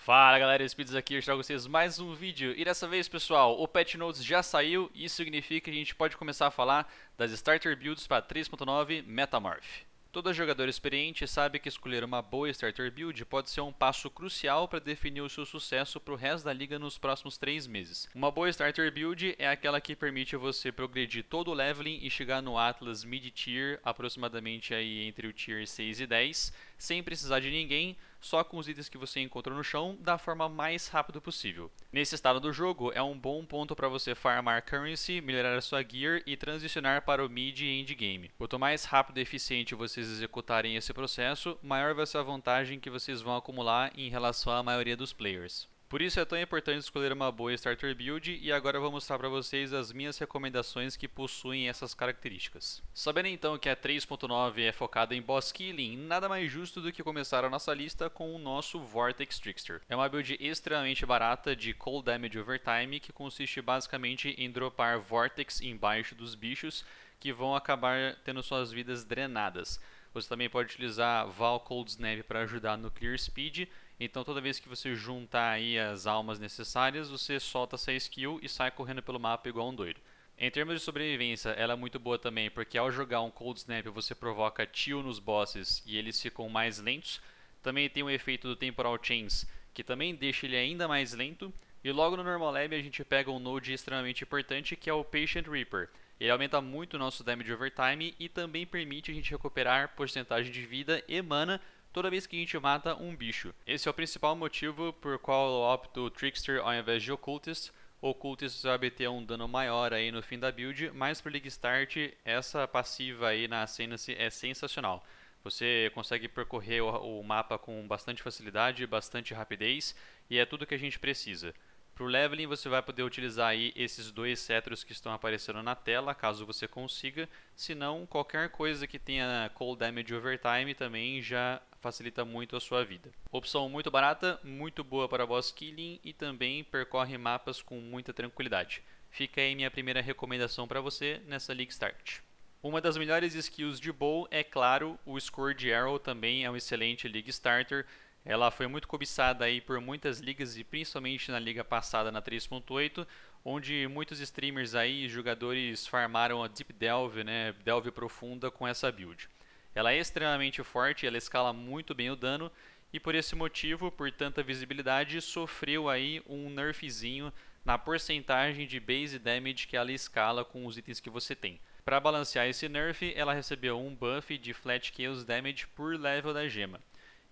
Fala galera, Speeds aqui, eu trago vocês mais um vídeo e dessa vez pessoal, o Patch Notes já saiu e isso significa que a gente pode começar a falar das Starter Builds para 3.9 Metamorph. Todo jogador experiente sabe que escolher uma boa Starter Build pode ser um passo crucial para definir o seu sucesso para o resto da liga nos próximos 3 meses. Uma boa Starter Build é aquela que permite você progredir todo o leveling e chegar no Atlas Mid-Tier, aproximadamente aí entre o Tier 6 e 10, sem precisar de ninguém, só com os itens que você encontrou no chão, da forma mais rápida possível. Nesse estado do jogo, é um bom ponto para você farmar currency, melhorar a sua gear e transicionar para o mid e end game. Quanto mais rápido e eficiente vocês executarem esse processo, maior vai ser a vantagem que vocês vão acumular em relação à maioria dos players. Por isso é tão importante escolher uma boa Starter Build e agora eu vou mostrar para vocês as minhas recomendações que possuem essas características. Sabendo então que a 3.9 é focada em Boss Killing, nada mais justo do que começar a nossa lista com o nosso Vortex Trickster. É uma build extremamente barata de Cold Damage Overtime que consiste basicamente em dropar Vortex embaixo dos bichos que vão acabar tendo suas vidas drenadas. Você também pode utilizar Val Cold Snap para ajudar no Clear Speed. Então toda vez que você juntar aí as almas necessárias, você solta essa skill e sai correndo pelo mapa igual um doido. Em termos de sobrevivência, ela é muito boa também, porque ao jogar um Cold Snap você provoca chill nos bosses e eles ficam mais lentos. Também tem o efeito do Temporal Chains, que também deixa ele ainda mais lento. E logo no Normal Lab a gente pega um node extremamente importante, que é o Patient Reaper. Ele aumenta muito o nosso Damage Overtime e também permite a gente recuperar porcentagem de vida e mana toda vez que a gente mata um bicho. Esse é o principal motivo por qual eu opto Trickster ao invés de Occultist. O Occultist vai obter um dano maior aí no fim da build, mas para League Start essa passiva aí na Ascendancy é sensacional. Você consegue percorrer o mapa com bastante facilidade, bastante rapidez e é tudo que a gente precisa. Para o leveling você vai poder utilizar aí esses dois cetros que estão aparecendo na tela, caso você consiga. Se não, qualquer coisa que tenha Cold Damage Overtime também já facilita muito a sua vida. Opção muito barata, muito boa para Boss Killing e também percorre mapas com muita tranquilidade. Fica aí minha primeira recomendação para você nessa League Start. Uma das melhores skills de Bow é, claro, o Scourge Arrow também é um excelente League Starter. Ela foi muito cobiçada aí por muitas ligas e principalmente na liga passada na 3.8, onde muitos streamers aí, jogadores farmaram a Deep Delve, né, Delve profunda com essa build. Ela é extremamente forte, ela escala muito bem o dano e por esse motivo, por tanta visibilidade, sofreu aí um nerfzinho na porcentagem de base damage que ela escala com os itens que você tem. Para balancear esse nerf, ela recebeu um buff de Flat Chaos Damage por level da gema.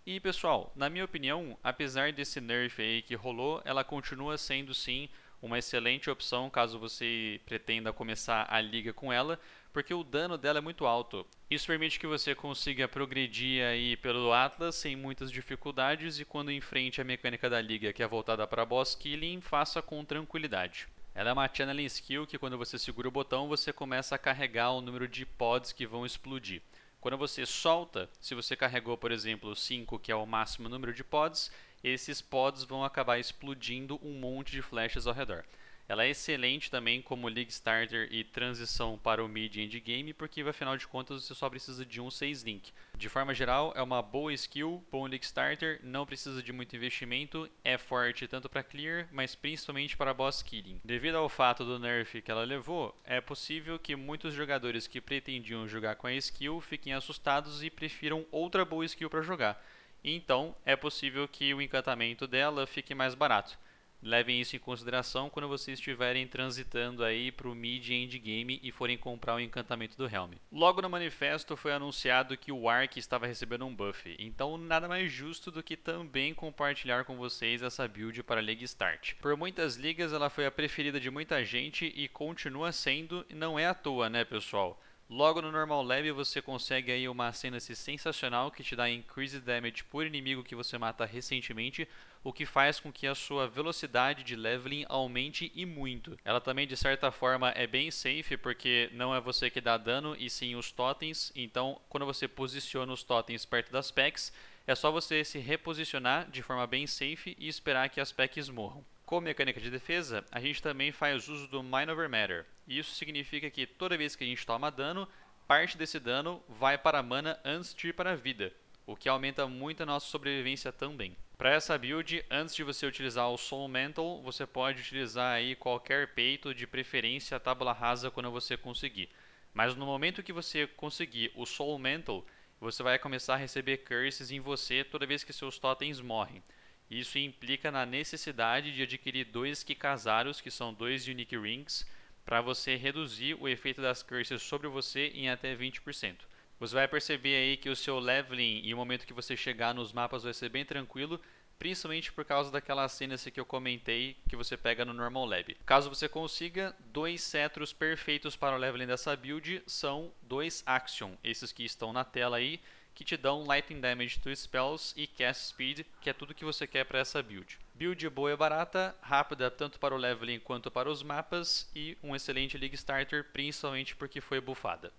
E pessoal, na minha opinião, apesar desse nerf aí que rolou, ela continua sendo sim uma excelente opção caso você pretenda começar a liga com ela, porque o dano dela é muito alto. Isso permite que você consiga progredir aí pelo Atlas sem muitas dificuldades e quando enfrente a mecânica da liga que é voltada para Boss Killing, faça com tranquilidade. Ela é uma channeling skill que quando você segura o botão você começa a carregar o número de pods que vão explodir. Quando você solta, se você carregou, por exemplo, 5, que é o máximo número de pods, esses pods vão acabar explodindo um monte de flechas ao redor. Ela é excelente também como League Starter e transição para o mid e endgame, porque afinal de contas você só precisa de um 6 link. De forma geral, é uma boa skill, bom League Starter, não precisa de muito investimento, é forte tanto para clear, mas principalmente para boss killing. Devido ao fato do nerf que ela levou, é possível que muitos jogadores que pretendiam jogar com a skill fiquem assustados e prefiram outra boa skill para jogar. Então, é possível que o encantamento dela fique mais barato. Levem isso em consideração quando vocês estiverem transitando aí para o mid e endgame e forem comprar o encantamento do Helm. Logo no manifesto foi anunciado que o Ark estava recebendo um buff, então nada mais justo do que também compartilhar com vocês essa build para a League Start. Por muitas ligas ela foi a preferida de muita gente e continua sendo, e não é à toa, né pessoal? Logo no Normal Lab você consegue aí uma Ascendancy sensacional que te dá Increased Damage por inimigo que você mata recentemente, o que faz com que a sua velocidade de leveling aumente e muito. Ela também de certa forma é bem safe porque não é você que dá dano e sim os totens, então quando você posiciona os totens perto das packs, é só você se reposicionar de forma bem safe e esperar que as packs morram. Como mecânica de defesa, a gente também faz uso do Mind Over Matter. Isso significa que toda vez que a gente toma dano, parte desse dano vai para a mana antes de ir para a vida, o que aumenta muito a nossa sobrevivência também. Para essa build, antes de você utilizar o Soul Mantle, você pode utilizar aí qualquer peito, de preferência a tábula rasa quando você conseguir. Mas no momento que você conseguir o Soul Mantle, você vai começar a receber curses em você toda vez que seus totens morrem. Isso implica na necessidade de adquirir 2 Kikazaros, que são 2 Unique Rings, para você reduzir o efeito das curses sobre você em até 20%. Você vai perceber aí que o seu leveling e o momento que você chegar nos mapas vai ser bem tranquilo, principalmente por causa daquela cena que eu comentei que você pega no Normal Lab. Caso você consiga, 2 cetros perfeitos para o leveling dessa build são 2 Action, esses que estão na tela aí, que te dão Lightning Damage to Spells e Cast Speed, que é tudo que você quer para essa build. Build boa e barata, rápida tanto para o leveling quanto para os mapas e um excelente League Starter, principalmente porque foi buffada.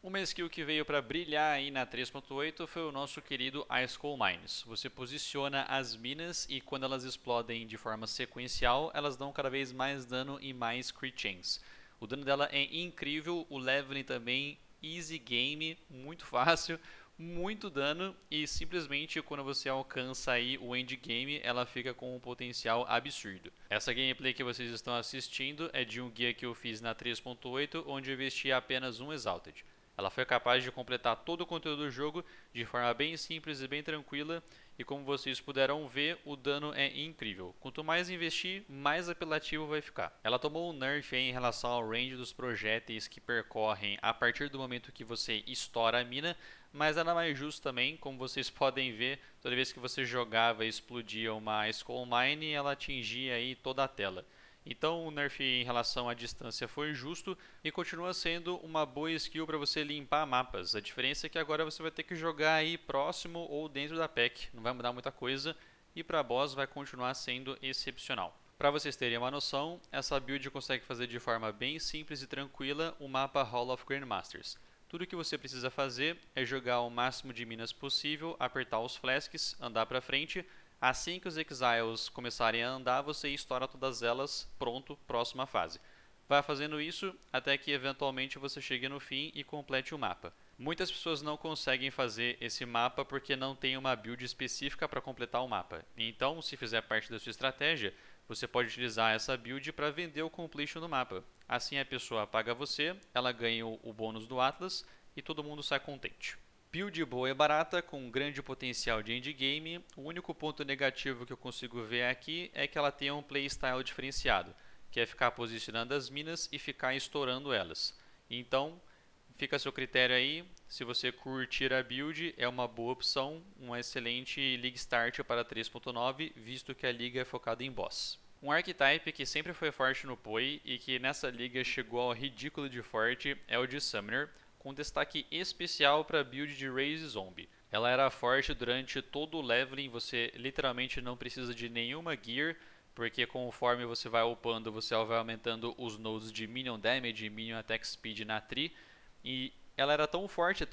Uma skill que veio para brilhar aí na 3.8 foi o nosso querido Ice Cold Mines. Você posiciona as minas e quando elas explodem de forma sequencial, elas dão cada vez mais dano e mais crit chance. O dano dela é incrível, o leveling também, easy game, muito fácil, muito dano e simplesmente quando você alcança aí o endgame, ela fica com um potencial absurdo. Essa gameplay que vocês estão assistindo é de um guia que eu fiz na 3.8, onde eu investi apenas um Exalted. Ela foi capaz de completar todo o conteúdo do jogo de forma bem simples e bem tranquila, e como vocês puderam ver, o dano é incrível. Quanto mais investir, mais apelativo vai ficar. Ela tomou um nerf em relação ao range dos projéteis que percorrem a partir do momento que você estoura a mina, mas nada mais justo também, como vocês podem ver, toda vez que você jogava e explodia uma Skull Mine, ela atingia aí toda a tela. Então o nerf em relação à distância foi justo e continua sendo uma boa skill para você limpar mapas. A diferença é que agora você vai ter que jogar aí próximo ou dentro da pack, não vai mudar muita coisa e para boss vai continuar sendo excepcional. Para vocês terem uma noção, essa build consegue fazer de forma bem simples e tranquila o mapa Hall of Grandmasters. Tudo que você precisa fazer é jogar o máximo de minas possível, apertar os flasks, andar para frente. Assim que os Exiles começarem a andar, você estoura todas elas, pronto, próxima fase. Vai fazendo isso até que eventualmente você chegue no fim e complete o mapa. Muitas pessoas não conseguem fazer esse mapa porque não tem uma build específica para completar o mapa. Então, se fizer parte da sua estratégia, você pode utilizar essa build para vender o completion do mapa. Assim a pessoa paga você, ela ganha o bônus do Atlas e todo mundo sai contente. Build boa e barata, com grande potencial de endgame. O único ponto negativo que eu consigo ver aqui é que ela tem um playstyle diferenciado, que é ficar posicionando as minas e ficar estourando elas. Então, fica a seu critério aí. Se você curtir a build, é uma boa opção, uma excelente League Start para 3.9, visto que a liga é focada em boss. Um archetype que sempre foi forte no PoE e que nessa liga chegou ao ridículo de forte é o de Summoner, com destaque especial para a build de Raise Zombie. Ela era forte durante todo o leveling, você literalmente não precisa de nenhuma gear, porque conforme você vai upando, você vai aumentando os nodes de Minion Damage e Minion Attack Speed na tree, e ela era tão forte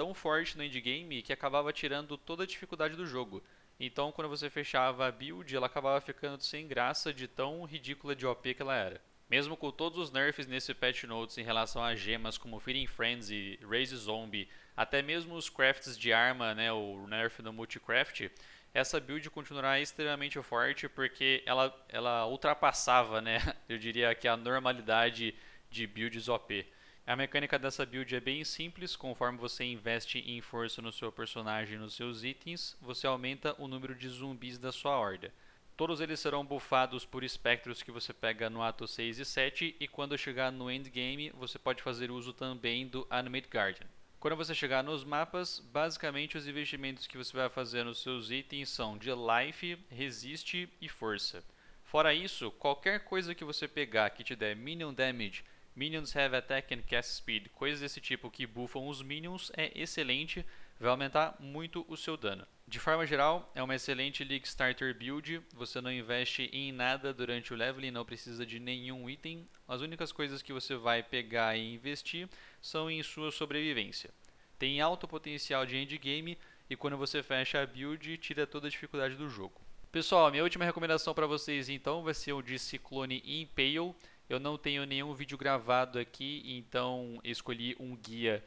no endgame, que acabava tirando toda a dificuldade do jogo. Então quando você fechava a build, ela acabava ficando sem graça de tão ridícula de OP que ela era. Mesmo com todos os nerfs nesse patch notes em relação a gemas como Feeding Frenzy, Raise Zombie, até mesmo os crafts de arma, né, o nerf no multicraft, essa build continuará extremamente forte porque ela ultrapassava, né, eu diria que a normalidade de builds OP. A mecânica dessa build é bem simples, conforme você investe em força no seu personagem e nos seus itens, você aumenta o número de zumbis da sua horda. Todos eles serão buffados por espectros que você pega no ato 6 e 7, e quando chegar no endgame, você pode fazer uso também do Animate Guardian. Quando você chegar nos mapas, basicamente os investimentos que você vai fazer nos seus itens são de Life, Resist e Força. Fora isso, qualquer coisa que você pegar que te der Minion Damage, Minions have Attack and Cast Speed, coisas desse tipo que buffam os Minions, é excelente, vai aumentar muito o seu dano. De forma geral, é uma excelente League Starter build, você não investe em nada durante o leveling, não precisa de nenhum item, as únicas coisas que você vai pegar e investir são em sua sobrevivência. Tem alto potencial de endgame e quando você fecha a build, tira toda a dificuldade do jogo. Pessoal, minha última recomendação para vocês então vai ser o de Cyclone Impale. Eu não tenho nenhum vídeo gravado aqui, então escolhi um guia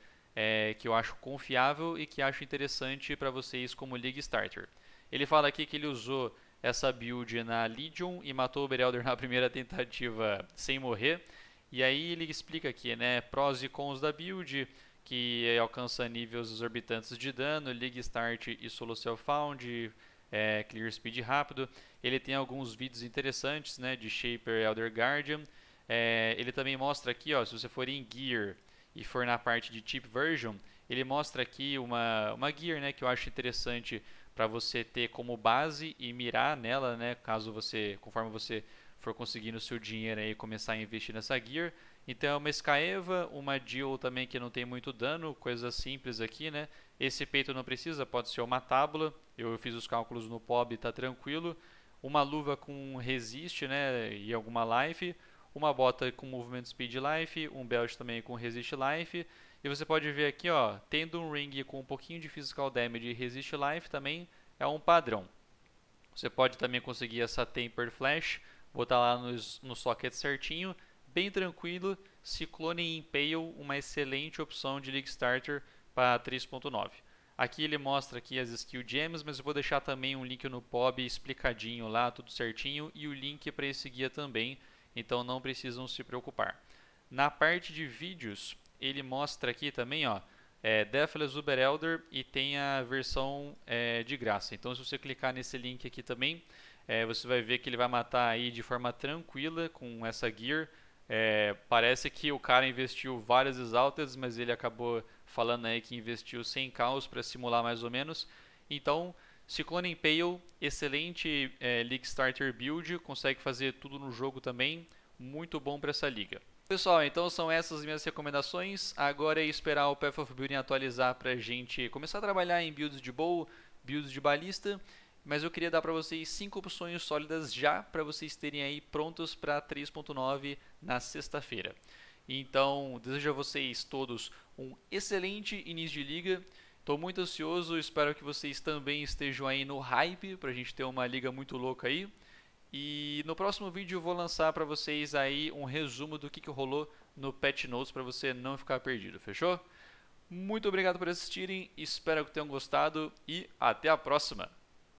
que eu acho confiável e que acho interessante para vocês como League Starter. Ele fala aqui que ele usou essa build na Legion e matou o Berelder na primeira tentativa sem morrer. E aí ele explica aqui, né, prós e cons da build, que alcança níveis exorbitantes de dano, League Start e Solo Self-Found, Clear Speed rápido. Ele tem alguns vídeos interessantes, né, de Shaper Elder Guardian. Ele também mostra aqui, ó, se você for em Gear e for na parte de Chip Version, ele mostra aqui uma Gear, né, que eu acho interessante para você ter como base e mirar nela, né, caso você, conforme você for conseguindo o seu dinheiro aí, começar a investir nessa Gear. Então é uma Skaeva, uma Dio também que não tem muito dano, coisa simples aqui, né? Esse peito não precisa, pode ser uma tábua, eu fiz os cálculos no POB, tá tranquilo. Uma luva com resist, né, e alguma life, uma bota com movement speed life, um belt também com resist life. E você pode ver aqui, ó, tendo um ring com um pouquinho de physical damage e resist life também é um padrão. Você pode também conseguir essa Tempered Flash, botar lá no socket certinho, bem tranquilo. Cyclone Impale, uma excelente opção de League Starter para 3.9. Aqui ele mostra aqui as Skill Gems, mas eu vou deixar também um link no POB explicadinho lá, tudo certinho, e o link para esse guia também, então não precisam se preocupar. Na parte de vídeos, ele mostra aqui também, ó, Deathless Uber Elder e tem a versão de graça. Então se você clicar nesse link aqui também, você vai ver que ele vai matar aí de forma tranquila com essa Gear. Parece que o cara investiu várias Exalted, mas ele acabou falando aí que investiu 100 caos para simular mais ou menos. Então, Cyclone Impale, excelente League Starter build, consegue fazer tudo no jogo também, muito bom para essa liga. Pessoal, então são essas minhas recomendações. Agora é esperar o Path of Building atualizar para a gente começar a trabalhar em builds de bow, builds de balista. Mas eu queria dar para vocês 5 opções sólidas já para vocês terem aí prontos para 3.9 na sexta-feira. Então, desejo a vocês todos um excelente início de liga. Estou muito ansioso, espero que vocês também estejam aí no hype para a gente ter uma liga muito louca aí. E no próximo vídeo eu vou lançar para vocês aí um resumo do que rolou no Patch Notes para você não ficar perdido, fechou? Muito obrigado por assistirem, espero que tenham gostado e até a próxima!